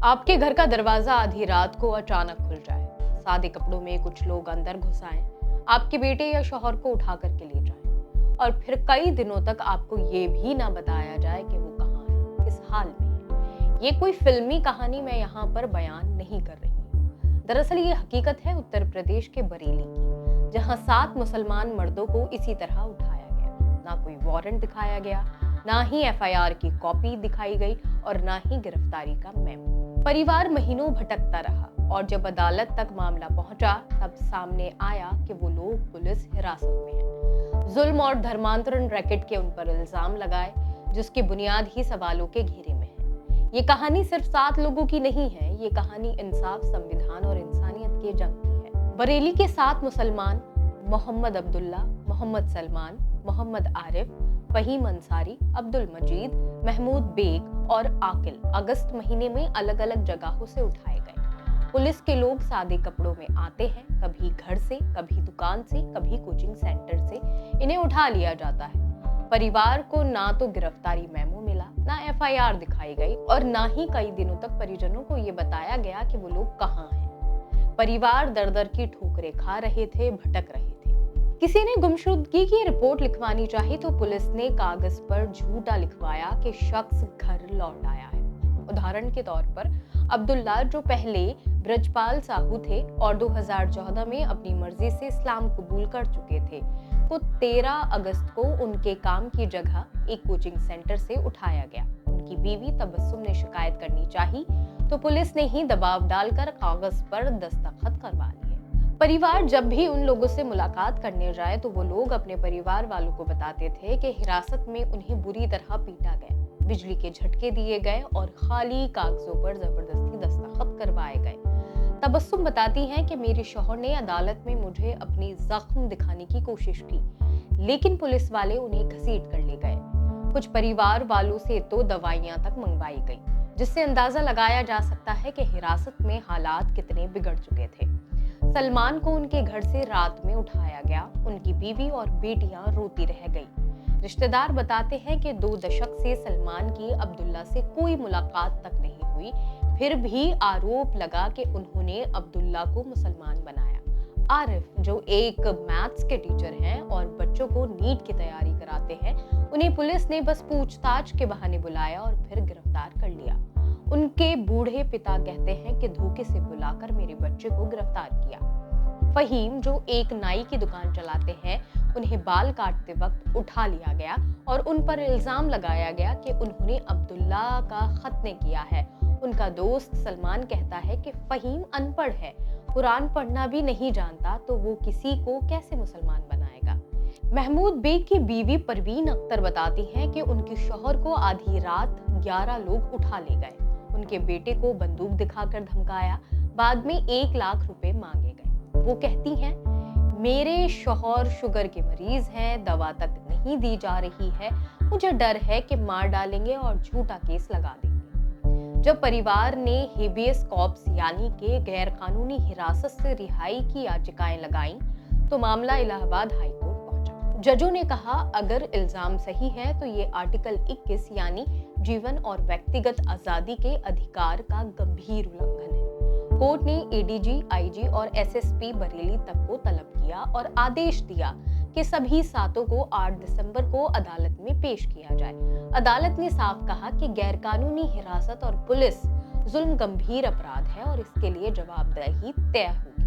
आपके घर का दरवाजा आधी रात को अचानक खुल जाए, सादे कपड़ों में कुछ लोग अंदर घुस आए, आपके बेटे या शौहर को उठा करके ले जाएं, और फिर कई दिनों तक आपको ये भी ना बताया जाए कि वो कहाँ है, किस हाल में है। ये कोई फिल्मी कहानी मैं यहाँ पर बयान नहीं कर रही हूँ। दरअसल ये हकीकत है उत्तर प्रदेश के बरेली की, जहाँ 7 मुसलमान मर्दों को इसी तरह उठाया गया। ना कोई वारंट दिखाया गया, ना ही एफआईआर की कॉपी दिखाई गई और ना ही गिरफ्तारी का मेमो। परिवार महीनों भटकता रहा और जब अदालत तक मामला पहुंचा तब सामने आया कि वो लोग पुलिस हिरासत में हैं। जुल्म और धर्मांतरण रैकेट के उन पर इल्जाम लगाए जिसकी बुनियाद ही सवालों के घेरे में है। ये कहानी सिर्फ 7 लोगों की नहीं है, ये कहानी इंसाफ, संविधान और इंसानियत के जंग की है। बरेली के 7 मुसलमान मोहम्मद अब्दुल्ला, मोहम्मद सलमान, मोहम्मद आरिफ, फहीम अंसारी, अब्दुल मजीद, महमूद बेग और आकिल अगस्त महीने में अलग अलग जगहों से उठाए गए। पुलिस के लोग सादे कपड़ों में आते हैं, कभी घर से, कभी दुकान से, कभी कोचिंग सेंटर से इन्हें उठा लिया जाता है। परिवार को ना तो गिरफ्तारी मेमो मिला, ना एफआईआर दिखाई गई और ना ही कई दिनों तक परिजनों को ये बताया गया कि वो लोग कहाँ हैं। परिवार दर दर की ठोकरें खा रहे थे, भटक रहे थे। किसी ने गुमशुदगी की रिपोर्ट लिखवानी चाही तो पुलिस ने कागज पर झूठा लिखवाया कि शख्स घर लौट आया है। उदाहरण के तौर पर अब्दुल्ला, जो पहले ब्रजपाल साहू थे और 2014 में अपनी मर्जी से इस्लाम कबूल कर चुके थे, को 13 अगस्त को उनके काम की जगह एक कोचिंग सेंटर से उठाया गया। उनकी बीवी तबस्सुम ने शिकायत करनी चाही तो पुलिस ने ही दबाव डालकर कागज पर दस्तखत करवा लिए। परिवार जब भी उन लोगों से मुलाकात करने जाए तो वो लोग अपने परिवार वालों को बताते थे कि हिरासत में उन्हें बुरी तरह पीटा गया, बिजली के झटके दिए गए और खाली कागजों पर जबरदस्ती दस्तखत करवाए गए। तबस्सुम बताती हैं कि मेरे शौहर ने अदालत में मुझे अपनी जख्म दिखाने की कोशिश की, लेकिन पुलिस वाले उन्हें घसीट कर ले गए। कुछ परिवार वालों से तो दवाइयां तक मंगवाई गई, जिससे अंदाजा लगाया जा सकता है कि हिरासत में हालात कितने बिगड़ चुके थे। सलमान को उनके घर से रात में उठाया गया, उनकी बीवी और बेटियां रोती रह गई। रिश्तेदार बताते हैं कि 2 दशक से सलमान की अब्दुल्ला से कोई मुलाकात तक नहीं हुई, फिर भी आरोप लगा कि उन्होंने अब्दुल्ला को मुसलमान बनाया। आरिफ, जो एक मैथ्स के टीचर हैं और बच्चों को नीट की तैयारी कराते हैं, उन्हें पुलिस ने बस पूछताछ के बहाने बुलाया और फिर गिरफ्तार कर लिया। उनके बूढ़े पिता कहते हैं कि धोखे से बुलाकर मेरे बच्चे को गिरफ्तार किया। फहीम, जो एक नाई की दुकान चलाते हैं, उन्हें बाल काटते वक्त उठा लिया गया और उन पर इल्जाम लगाया गया कि उन्होंने अब्दुल्ला का खतने किया है। उनका दोस्त सलमान कहता है कि फहीम अनपढ़ है, कुरान पढ़ना भी नहीं जानता, तो वो किसी को कैसे मुसलमान बनाएगा। महमूद बेग की बीवी परवीन अख्तर बताती हैं कि उनके शौहर को आधी रात 11 लोग उठा ले गए, उनके बेटे को बंदूक दिखाकर धमकाया, बाद में 1 लाख रुपए मांगे गए। वो कहती हैं, मेरे शौहर शुगर के मरीज हैं, दवा तक नहीं दी जा रही है, मुझे डर है कि मार डालेंगे और झूठा केस लगा देंगे। जब परिवार ने हेबियस कॉर्पस यानी कि गैर कानूनी हिरासत से रिहाई की याचिकाएं लगाईं, तो मामला इलाहाबाद हाई कोर्ट पहुंचा। जजों ने कहा, अगर इल्जाम सही है तो ये आर्टिकल 21 यानी जीवन और व्यक्तिगत आजादी के अधिकार का गंभीर उल्लंघन है। कोर्ट ने एडीजी, आईजी और एसएसपी बरेली तक को तलब किया और आदेश दिया कि सभी 7 को 8 दिसंबर को अदालत में पेश किया जाए। अदालत ने साफ कहा कि गैरकानूनी हिरासत और पुलिस जुल्म गंभीर अपराध है और इसके लिए जवाबदेही तय होगी।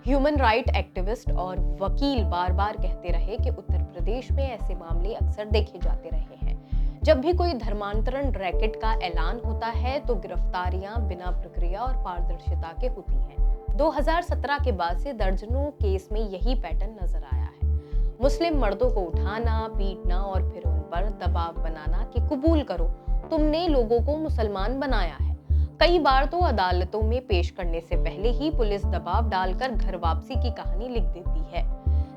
ह्यूमन राइट एक्टिविस्ट और वकील बार बार कहते रहे कि उत्तर प्रदेश में ऐसे मामले अक्सर देखे जाते रहे हैं। जब भी कोई धर्मांतरण रैकेट का ऐलान होता है तो गिरफ्तारियां बिना प्रक्रिया और पारदर्शिता के होती हैं। 2017 के बाद से दर्जनों केस में यही पैटर्न नजर आया है। मुस्लिम मर्दों को उठाना, पीटना और फिर उन पर दबाव बनाना कि कबूल करो, तुमने लोगों को मुसलमान बनाया है। कई बार तो अदालतों में पेश करने से पहले ही पुलिस दबाव डालकर घर वापसी की कहानी लिख देती है।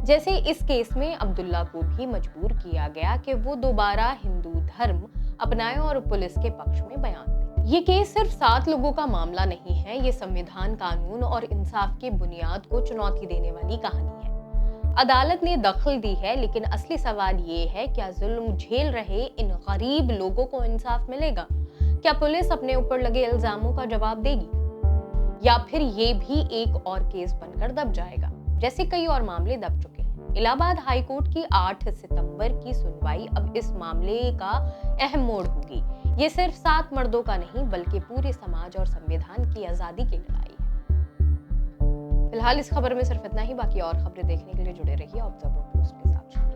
जैसे इस केस में अब्दुल्ला को भी मजबूर किया गया कि वो दोबारा हिंदू धर्म अपनाए और पुलिस के पक्ष में बयान दे। ये केस सिर्फ 7 लोगों का मामला नहीं है, ये संविधान, कानून और इंसाफ की बुनियाद को चुनौती देने वाली कहानी है। अदालत ने दखल दी है, लेकिन असली सवाल ये है, क्या जुल्म झेल रहे इन गरीब लोगों को इंसाफ मिलेगा? क्या पुलिस अपने ऊपर लगे इल्जामों का जवाब देगी, या फिर ये भी एक और केस बनकर दब जाएगा, जैसे कई और मामले दब चुके हैं। इलाहाबाद हाई कोर्ट की 8 सितंबर की सुनवाई अब इस मामले का अहम मोड़ होगी। ये सिर्फ 7 मर्दों का नहीं, बल्कि पूरे समाज और संविधान की आजादी की लड़ाई है। फिलहाल इस खबर में सिर्फ इतना ही। बाकी और खबरें देखने के लिए जुड़े रहिए ऑब्जर्वर पोस्ट के साथ।